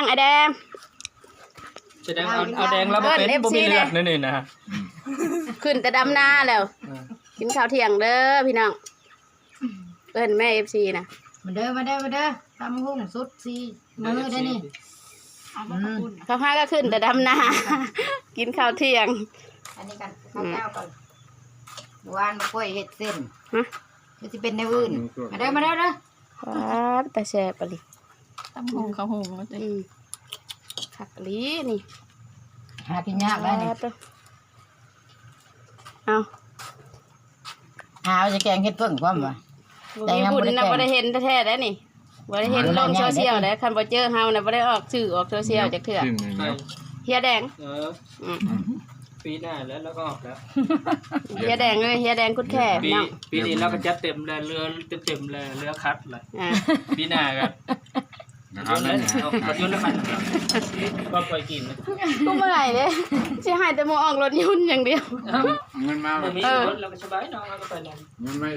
ไอแดงแสดงเอาแดงแล้วบ่เป็นบ่มีเลือดนี่นะขึ้นแต่ดำหน้าแล้วกินข้าวเที่ยงเด้อพี่น้องเอิ้นแม่ FC นะมาเด้อตำหุ่งสุดสิมื้อได้นี่ข้าวห้าก็ขึ้นแต่ดำหน้ากินข้าวเที่ยงอันนี้กันข้าวเจ้าก่อนวานมะกล้วยเห็ดเส้นมันจะเป็นในอื่นมาเด้อครับแต่แซ่บปะลิตำหงข้าวหงแล้วผักปะลินี่หากินยากแล้วนี่เอาจะแกงเห็ดเพิ่งพร้อมวะแต่บุญนะบ่ได้เห็นแท้ๆแล้วนี่บ่ได้เห็นลงโซเชียลแล้วคันบ่เจอเฮานะบ่ได้ออกสื่อออกโซเชียลจักเทื่อเฮียแดงปีหน้าแล้วก็ออกแล้วเฮียแดงเลยเฮียแดงกุดแค่ปีนี้เราก็จัดเต็มเลยเรือเต็มเลยเรือคัดเลยปีหน้ากันยุ่นแล้วยุ่นแล้วมันก็ไปกินก็เมื่อไหร่เนี่ยจะให้แต่โมออกรถยุ่นอย่างเดียวเงินมามีรถเราก็สบายน้องเราก็ไปนั่นเงินไม่